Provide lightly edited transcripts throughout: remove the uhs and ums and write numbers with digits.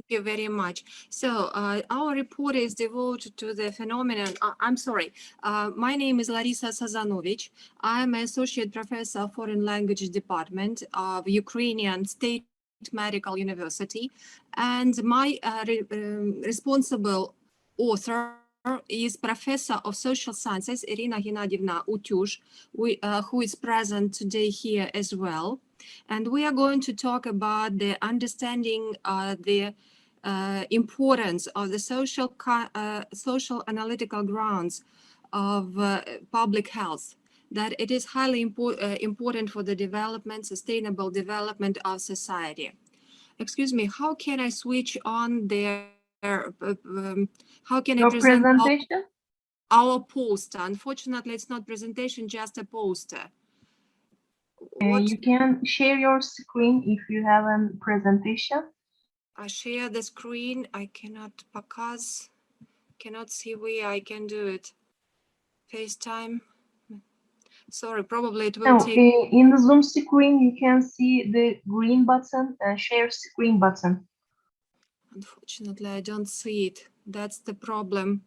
you very much. So our report is devoted to the phenomenon. I'm sorry. My name is Larysa Sazanovych. I'm an associate professor of foreign language department of Ukrainian State Medical University, and my responsible author is Professor of Social Sciences Iryna Utıuzh, who is present today here as well. And we are going to talk about the understanding the importance of the social analytical grounds of public health, that it is highly important for the development, sustainable development of society. Excuse me, how can I switch on their, how can I present presentation? Our poster? Unfortunately, it's not presentation, just a poster. You can share your screen if you have a presentation. I share the screen. I cannot because cannot see where I can do it. FaceTime. Sorry, probably it will take. In the Zoom screen, you can see the green button and share screen button. Unfortunately, I don't see it. That's the problem.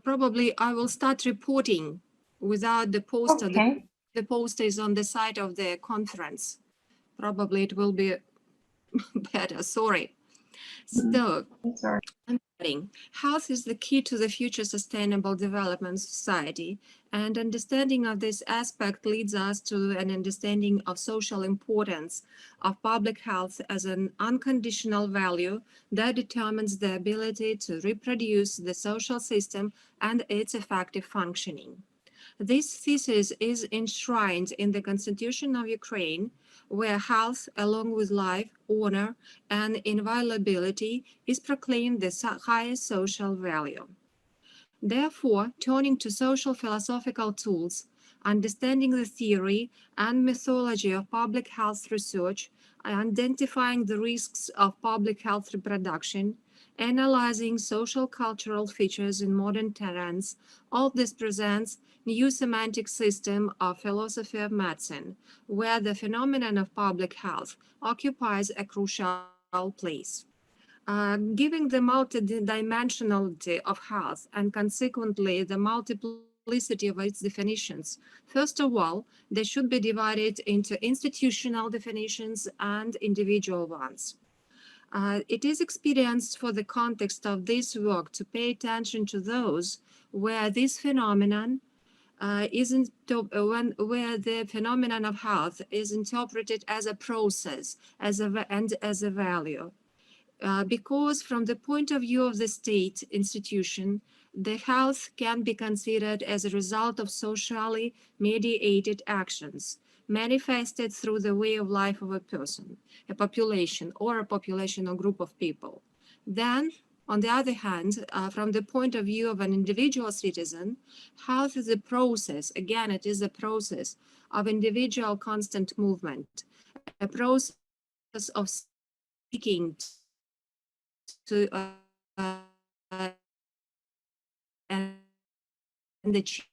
Probably I will start reporting without the poster. Okay. The poster is on the side of the conference. Probably it will be better. Sorry. So, sorry. Health is the key to the future sustainable development society, and understanding of this aspect leads us to an understanding of social importance of public health as an unconditional value that determines the ability to reproduce the social system and its effective functioning. This thesis is enshrined in the Constitution of Ukraine, where health, along with life, honor, and inviolability, is proclaimed the highest social value. Therefore, turning to social philosophical tools, understanding the theory and methodology of public health research, identifying the risks of public health reproduction, analyzing social cultural features in modern terrains, all this presents new semantic system of philosophy of medicine, where the phenomenon of public health occupies a crucial place. Giving the multidimensionality of health and consequently the multiplicity of its definitions, first of all, they should be divided into institutional definitions and individual ones. It is experienced for the context of this work to pay attention to those where this phenomenon where the phenomenon of health is interpreted as a process, and as a value. Because from the point of view of the state institution, the health can be considered as a result of socially mediated actions, manifested through the way of life of a person, a population or group of people. Then, on the other hand, from the point of view of an individual citizen, health is a process, again, it is a process of individual constant movement, a process of seeking to and achieving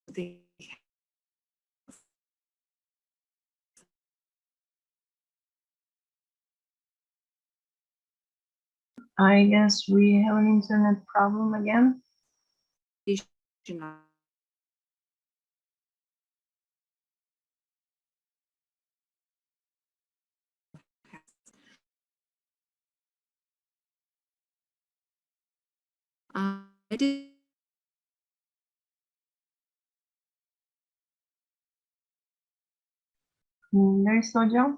the I guess we have an internet problem again. Larysa hocam.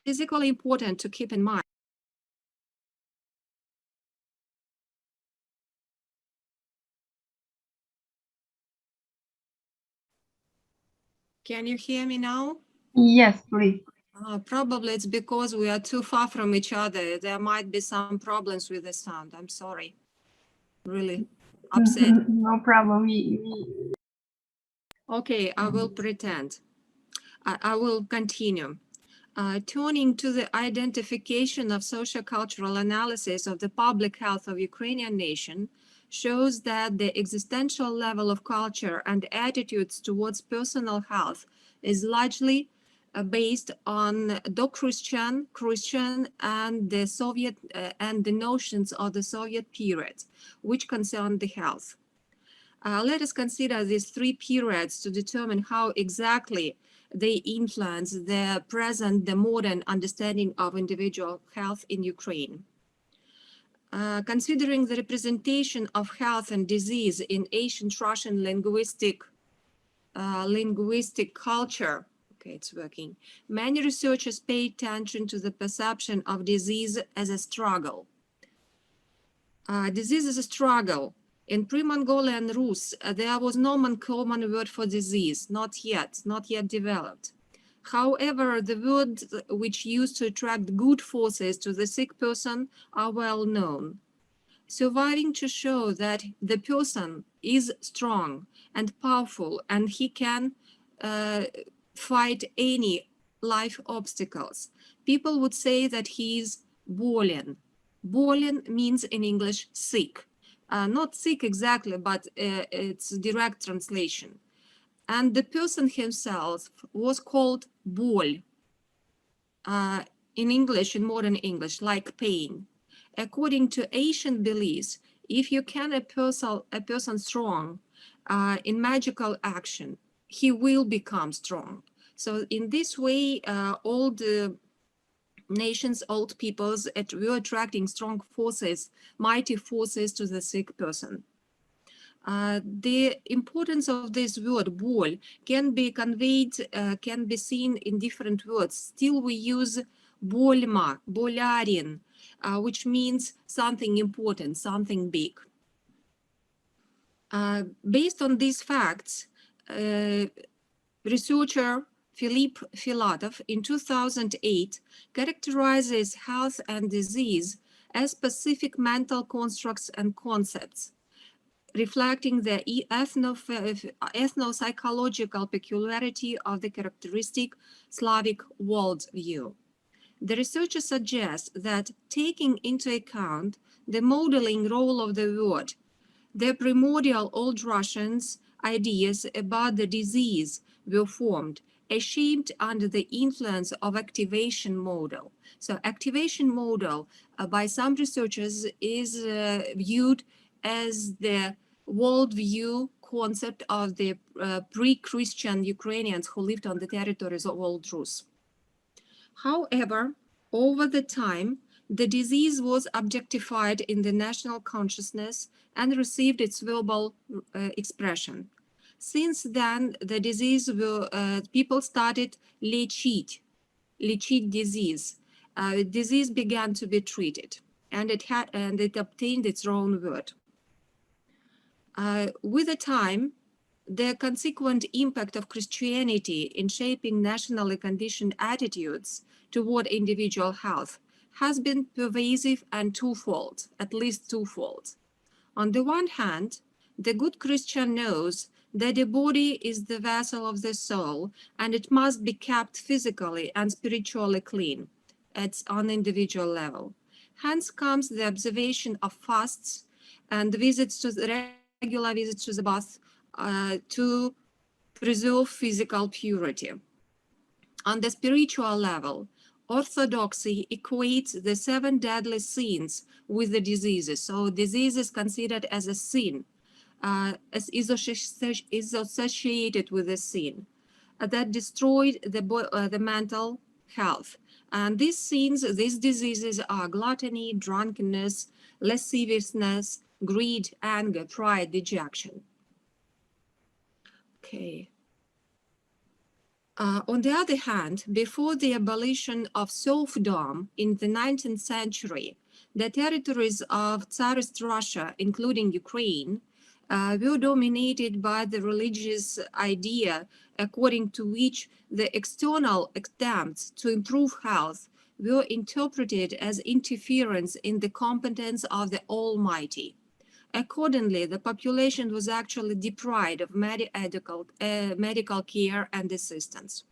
It is equally important to keep in mind. Can you hear me now? Yes, please. Probably it's because we are too far from each other. There might be some problems with the sound. I'm sorry. Really upset. No problem. Okay, I will pretend. I will continue. Turning to the identification of sociocultural analysis of the public health of Ukrainian nation shows that the existential level of culture and attitudes towards personal health is largely based on Christian and the Soviet and the notions of the Soviet period, which concern the health. Let us consider these three periods to determine how exactly they influence the present, the modern understanding of individual health in Ukraine. Considering the representation of health and disease in ancient Russian linguistic culture, okay, it's working, many researchers pay attention to the perception of disease as a struggle. Disease is a struggle. In pre-Mongolian Rus, there was no common word for disease, not yet developed. However, the words which used to attract good forces to the sick person are well known, surviving to show that the person is strong and powerful and he can fight any life obstacles. People would say that he is bolен. Bolен means in English sick. Not sick exactly, but it's direct translation. And the person himself was called боль in English, in modern English, like pain. According to ancient beliefs, if you can a person strong in magical action, he will become strong. So in this way, all the nations, old peoples, were attracting strong forces, mighty forces to the sick person. The importance of this word "боль" can be conveyed, can be seen in different words. Still, we use "больма," "болярин," which means something important, something big. Based on these facts, researcher Philippe Filatov in 2008 characterizes health and disease as specific mental constructs and concepts, reflecting the ethno-psychological peculiarity of the characteristic Slavic worldview. The researcher suggests that taking into account the modeling role of the word, the primordial Old Russians' ideas about the disease were formed, shaped under the influence of activation model. So activation model by some researchers is viewed as the worldview concept of the pre-Christian Ukrainians who lived on the territories of Old Rus. However, over the time, the disease was objectified in the national consciousness and received its verbal expression. Since then, the disease people started лечить disease. Disease began to be treated, and it obtained its own word. With the time, the consequent impact of Christianity in shaping nationally conditioned attitudes toward individual health has been pervasive and twofold, at least twofold. On the one hand, the good Christian knows that the body is the vessel of the soul and it must be kept physically and spiritually clean on individual level. Hence comes the observation of fasts and regular visits to the bath to preserve physical purity. On the spiritual level, Orthodoxy equates the 7 deadly sins with the diseases. So disease is considered as a sin, is associated with a sin that destroyed the mental health. And these sins, these diseases are gluttony, drunkenness, lasciviousness, greed, anger, pride, dejection. Okay. On the other hand, before the abolition of serfdom in the 19th century, the territories of Tsarist Russia, including Ukraine, were dominated by the religious idea according to which the external attempts to improve health were interpreted as interference in the competence of the Almighty. Accordingly, the population was actually deprived of medical care and assistance.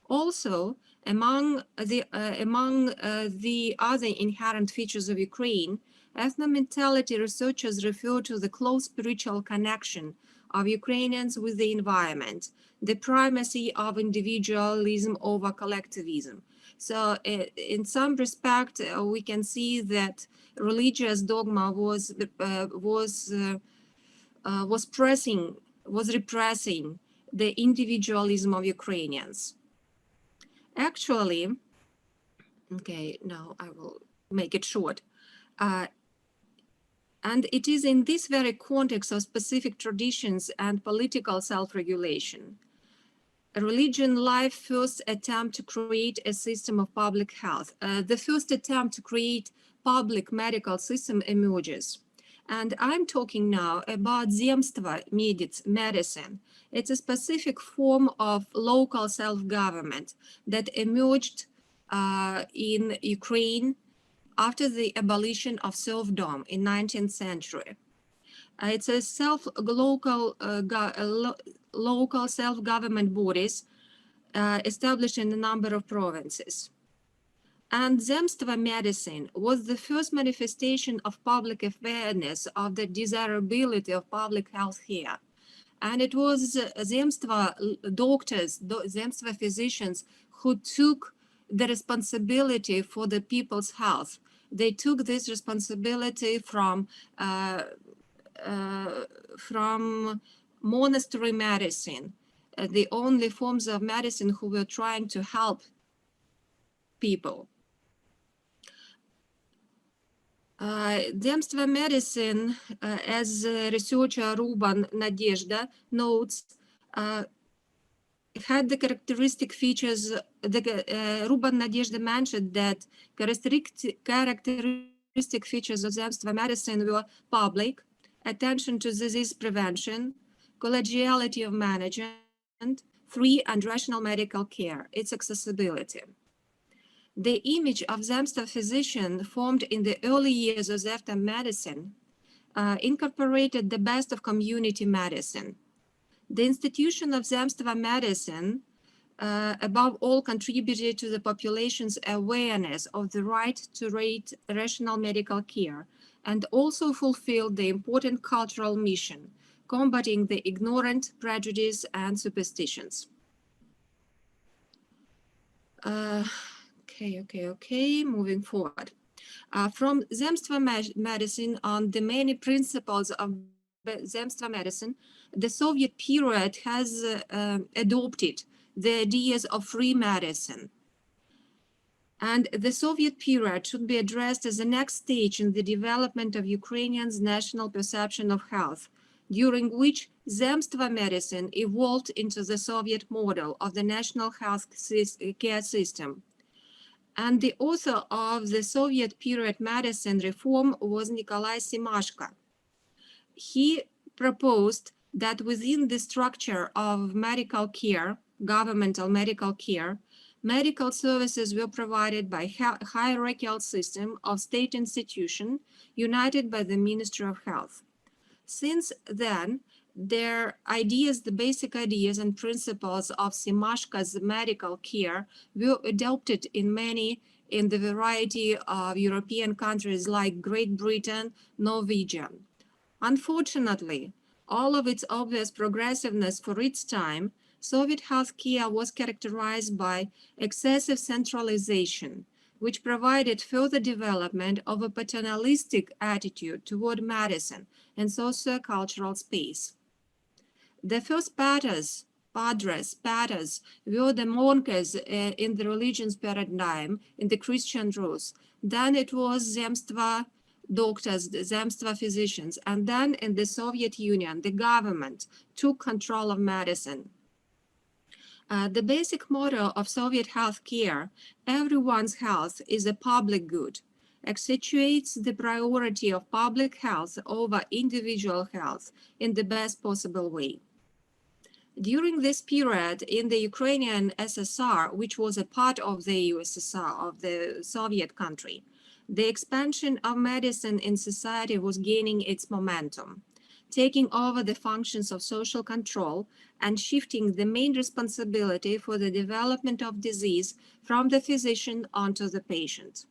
Also, among the other inherent features of Ukraine, ethnomentality researchers refer to the close spiritual connection of Ukrainians with the environment, the primacy of individualism over collectivism. So in some respect, we can see that religious dogma was repressing the individualism of Ukrainians. Actually, okay, now I will make it short. And it is in this very context of specific traditions and political self-regulation, religion life first attempt to create a system of public health. The first attempt to create public medical system emerges. And I'm talking now about Zemstva medicine. It's a specific form of local self-government that emerged in Ukraine after the abolition of serfdom in 19th century. It's a local self-government bodies established in a number of provinces. And Zemstva medicine was the first manifestation of public awareness of the desirability of public health care. And it was Zemstva doctors, Zemstva physicians who took the responsibility for the people's health. They took this responsibility from monastery medicine, the only forms of medicine who were trying to help people. Zemstva medicine, as researcher Ruban Nadezhda notes, had the characteristic features. Ruban Nadezhda mentioned that characteristic features of Zemstva medicine were public, attention to disease prevention, collegiality of management, free and rational medical care, its accessibility. The image of Zemstva physician formed in the early years of Zemstva medicine incorporated the best of community medicine. The institution of Zemstva medicine, above all, contributed to the population's awareness of the right to rational medical care, and also fulfilled the important cultural mission, combating the ignorant, prejudice, and superstitions. Okay, moving forward. From Zemstva medicine on the many principles of Zemstva medicine, the Soviet period has adopted the ideas of free medicine. And the Soviet period should be addressed as the next stage in the development of Ukrainians' national perception of health, during which Zemstva medicine evolved into the Soviet model of the national health care system. And the author of the Soviet period medicine reform was Nikolai Simashko. He proposed that within the structure of medical care, governmental medical care, medical services were provided by a hierarchical system of state institutions united by the Ministry of Health. Since then, their ideas, the basic ideas and principles of Simashko's medical care were adopted in the variety of European countries like Great Britain, Norwegian. Unfortunately, all of its obvious progressiveness for its time, Soviet healthcare was characterized by excessive centralization, which provided further development of a paternalistic attitude toward medicine and socio-cultural space. The first padres were the monks in the religion's paradigm, in the Christian Rus. Then it was Zemstva doctors, Zemstva physicians, and then in the Soviet Union, the government took control of medicine. The basic motto of Soviet healthcare, everyone's health is a public good, accentuates the priority of public health over individual health in the best possible way. During this period in the Ukrainian SSR, which was a part of the USSR, of the Soviet country, the expansion of medicine in society was gaining its momentum, taking over the functions of social control and shifting the main responsibility for the development of disease from the physician onto the patient.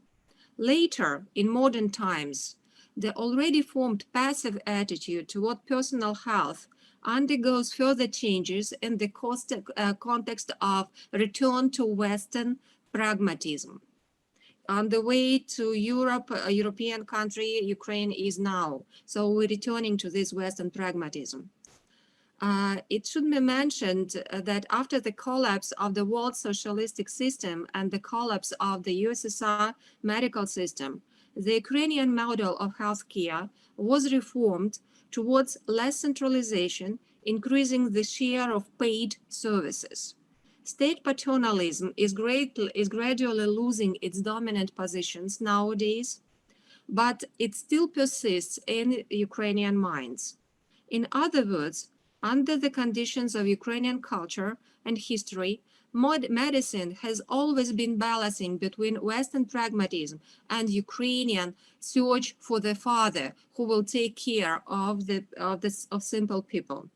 Later, in modern times, the already formed passive attitude toward personal health undergoes further changes in the context of return to Western pragmatism. On the way to Europe, a European country, Ukraine is now. So we're returning to this Western pragmatism. It should be mentioned that after the collapse of the world socialistic system and the collapse of the USSR medical system, the Ukrainian model of healthcare was reformed towards less centralization, increasing the share of paid services. State paternalism is gradually losing its dominant positions nowadays, but it still persists in Ukrainian minds. In other words, under the conditions of Ukrainian culture and history, medicine has always been balancing between Western pragmatism and Ukrainian search for the father who will take care of simple people.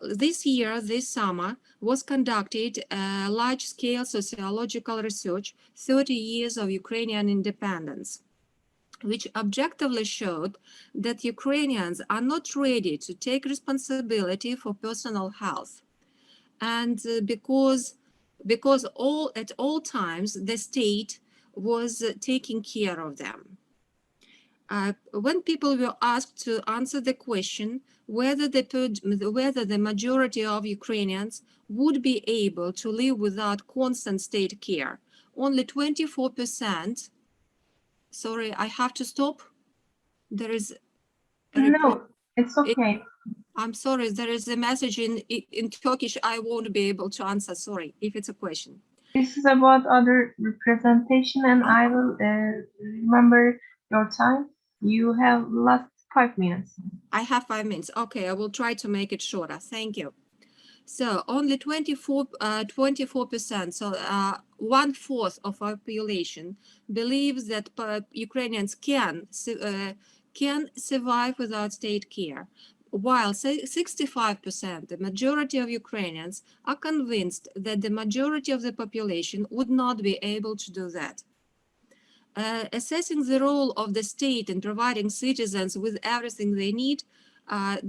This summer, was conducted a large-scale sociological research, 30 years of Ukrainian independence, which objectively showed that Ukrainians are not ready to take responsibility for personal health. And because at all times, the state was taking care of them. When people were asked to answer the question whether the majority of Ukrainians would be able to live without constant state care, only 24%. Sorry, I have to stop. There is no, it's okay. I'm sorry, there is a message in Turkish. I won't be able to answer. Sorry, if it's a question. This is about other representation, and I will remember your time. You have last 5 minutes. I have 5 minutes. Okay, I will try to make it shorter. Thank you. So only 24%, so 1/4 of our population believes that Ukrainians can survive without state care, while 65%, the majority of Ukrainians, are convinced that the majority of the population would not be able to do that. Assessing the role of the state in providing citizens with everything they need,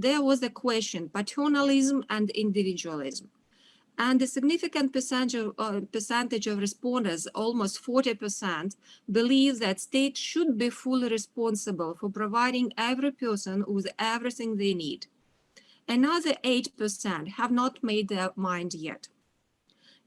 there was a question, paternalism and individualism. And a significant percentage of respondents, almost 40%, believe that states should be fully responsible for providing every person with everything they need. Another 8% have not made their mind yet.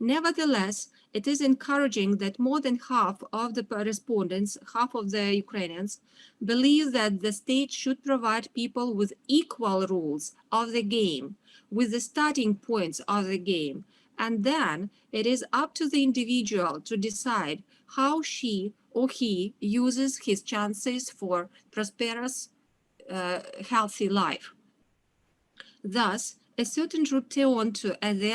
Nevertheless, it is encouraging that more than half of the respondents, half of the Ukrainians, believe that the state should provide people with equal rules of the game, with the starting points of the game, and then it is up to the individual to decide how she or he uses his chances for prosperous, healthy life. Thus, a certain return to the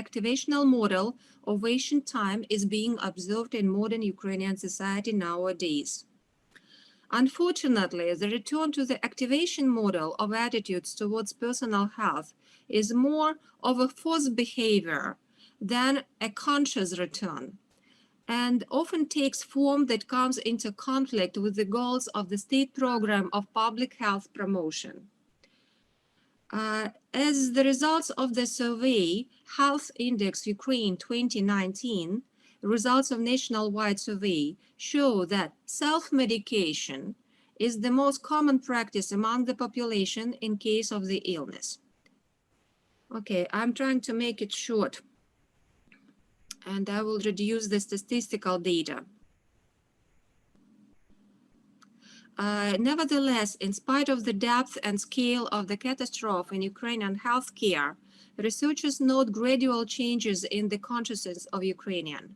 activational model of ancient time is being observed in modern Ukrainian society nowadays. Unfortunately, the return to the activation model of attitudes towards personal health is more of a forced behavior than a conscious return, and often takes form that comes into conflict with the goals of the state program of public health promotion. As the results of the survey, Health Index Ukraine 2019, results of nationwide survey show that self-medication is the most common practice among the population in case of the illness. Okay, I'm trying to make it short, and I will reduce the statistical data. Nevertheless, in spite of the depth and scale of the catastrophe in Ukrainian healthcare, researchers note gradual changes in the consciousness of Ukrainians.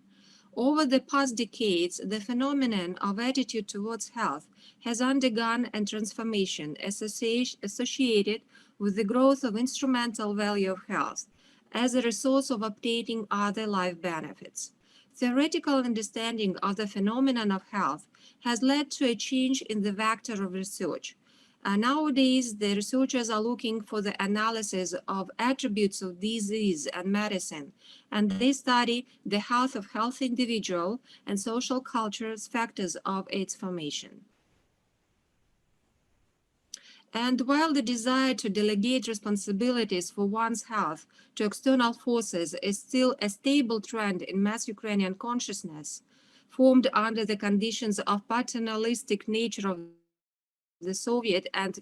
Over the past decades, the phenomenon of attitude towards health has undergone a transformation associated with the growth of instrumental value of health as a resource of obtaining other life benefits. Theoretical understanding of the phenomenon of health has led to a change in the vector of research. Nowadays, the researchers are looking for the analysis of attributes of disease and medicine, and they study the health of healthy individual and social cultural factors of its formation. And while the desire to delegate responsibilities for one's health to external forces is still a stable trend in mass Ukrainian consciousness, formed under the conditions of paternalistic nature of the Soviet and